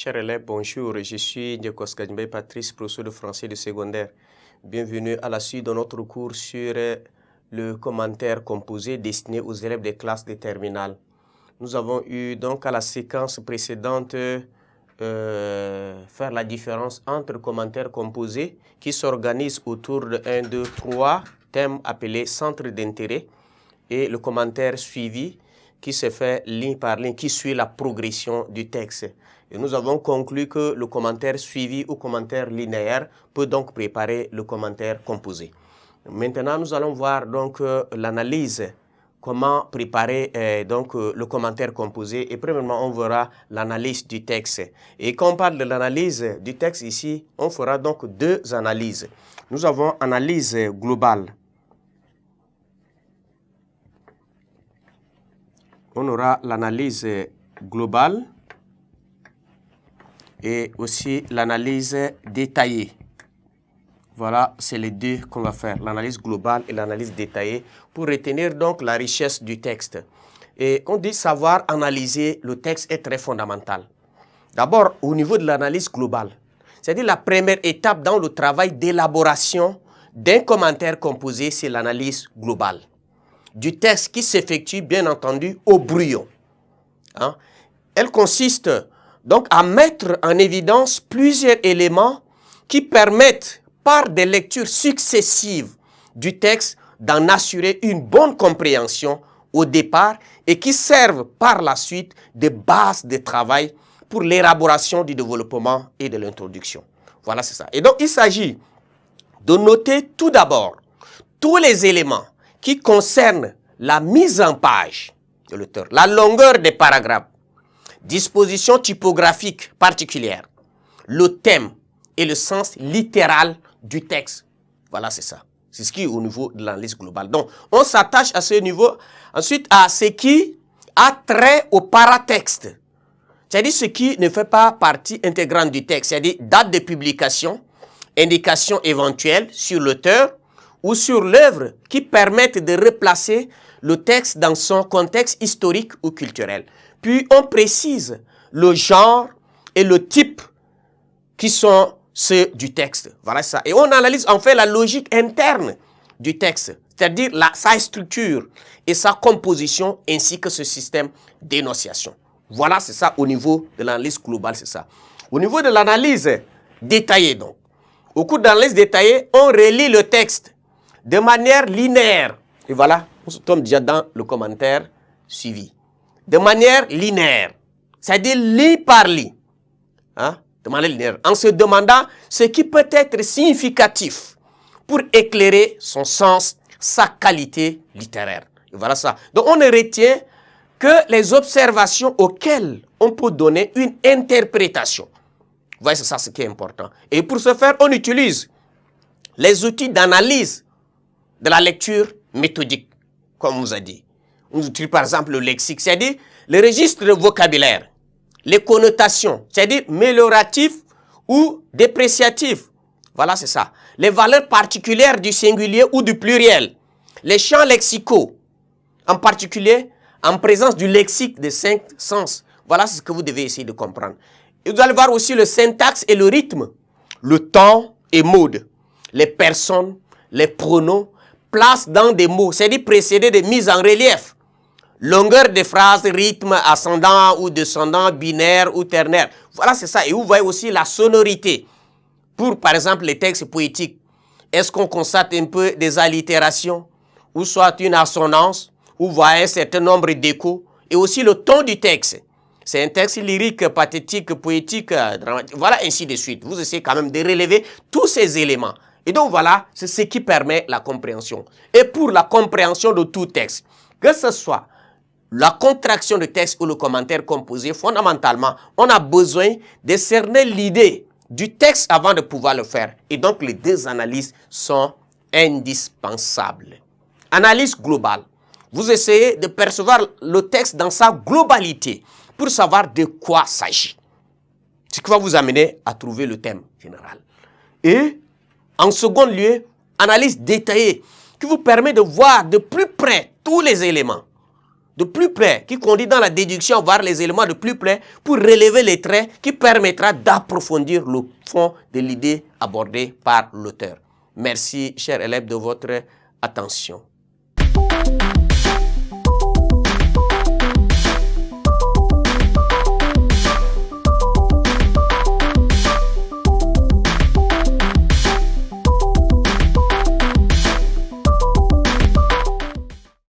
Chers élèves, bonjour. Je suis Ndiakos Kadjimbe Patrice, professeur de français de secondaire. Bienvenue à la suite de notre cours sur le commentaire composé destiné aux élèves des classes de terminale. Nous avons eu donc à la séquence précédente faire la différence entre commentaires composés qui s'organisent autour de 1, 2, 3 thèmes appelés centres d'intérêt et le commentaire suivi qui se fait ligne par ligne, qui suit la progression du texte. Et nous avons conclu que le commentaire suivi ou commentaire linéaire peut donc préparer le commentaire composé. Maintenant, nous allons voir donc l'analyse, comment préparer le commentaire composé. Et premièrement, on verra l'analyse du texte. Et quand on parle de l'analyse du texte ici, on fera donc deux analyses. Nous avons analyse globale. On aura l'analyse globale et aussi l'analyse détaillée. Voilà, c'est les deux qu'on va faire, l'analyse globale et l'analyse détaillée, pour retenir donc la richesse du texte. Et on dit savoir analyser le texte est très fondamental. D'abord, au niveau de l'analyse globale, c'est-à-dire la première étape dans le travail d'élaboration d'un commentaire composé, c'est l'analyse globale du texte qui s'effectue, bien entendu, au brouillon. Hein? Elle consiste donc à mettre en évidence plusieurs éléments qui permettent, par des lectures successives du texte, d'en assurer une bonne compréhension au départ et qui servent par la suite de base de travail pour l'élaboration du développement et de l'introduction. Voilà, c'est ça. Et donc, il s'agit de noter tout d'abord tous les éléments qui concernent la mise en page de l'auteur, la longueur des paragraphes, disposition typographique particulière, le thème et le sens littéral du texte. Voilà, c'est ça. C'est ce qui est au niveau de l'analyse globale. Donc, on s'attache à ce niveau, ensuite à ce qui a trait au paratexte, c'est-à-dire ce qui ne fait pas partie intégrante du texte, c'est-à-dire date de publication, indication éventuelle sur l'auteur ou sur l'œuvre qui permettent de replacer le texte dans son contexte historique ou culturel. Puis on précise le genre et le type qui sont ceux du texte. Voilà ça. Et on analyse en fait la logique interne du texte, c'est-à-dire sa structure et sa composition ainsi que ce système d'énonciation. Voilà, c'est ça au niveau de l'analyse globale, c'est ça. Au niveau de l'analyse détaillée donc, au cours de l'analyse détaillée, on relit le texte de manière linéaire. Et voilà, nous sommes déjà dans le commentaire suivi. De manière linéaire, c'est-à-dire ligne par ligne. Hein? De manière linéaire. En se demandant ce qui peut être significatif pour éclairer son sens, sa qualité littéraire. Et voilà ça. Donc on ne retient que les observations auxquelles on peut donner une interprétation. Vous voyez, c'est ça ce qui est important. Et pour ce faire, on utilise les outils d'analyse de la lecture méthodique, comme on vous a dit. On utilise par exemple le lexique, c'est-à-dire le registre de vocabulaire, les connotations, c'est-à-dire amélioratif ou dépréciatif. Voilà, c'est ça. Les valeurs particulières du singulier ou du pluriel, les champs lexicaux, en particulier en présence du lexique de 5 sens. Voilà ce que vous devez essayer de comprendre. Et vous allez voir aussi le syntaxe et le rythme, le temps et mode, les personnes, les pronoms, place dans des mots, c'est-à-dire précédés de mise en relief, longueur des phrases, rythme ascendant ou descendant, binaire ou ternaire. Voilà, c'est ça. Et vous voyez aussi la sonorité. Pour, par exemple, les textes poétiques, est-ce qu'on constate un peu des allitérations, ou soit une assonance, ou voyez un certain nombre d'échos, et aussi le ton du texte. C'est un texte lyrique, pathétique, poétique, dramatique, voilà, ainsi de suite. Vous essayez quand même de relever tous ces éléments. Et donc voilà, c'est ce qui permet la compréhension. Et pour la compréhension de tout texte, que ce soit la contraction de texte ou le commentaire composé, fondamentalement, on a besoin de cerner l'idée du texte avant de pouvoir le faire. Et donc les deux analyses sont indispensables. Analyse globale. Vous essayez de percevoir le texte dans sa globalité pour savoir de quoi il s'agit. Ce qui va vous amener à trouver le thème général. Et en second lieu, analyse détaillée qui vous permet de voir de plus près tous les éléments de plus près, qui conduit dans la déduction, voir les éléments de plus près pour relever les traits qui permettra d'approfondir le fond de l'idée abordée par l'auteur. Merci, chers élèves, de votre attention.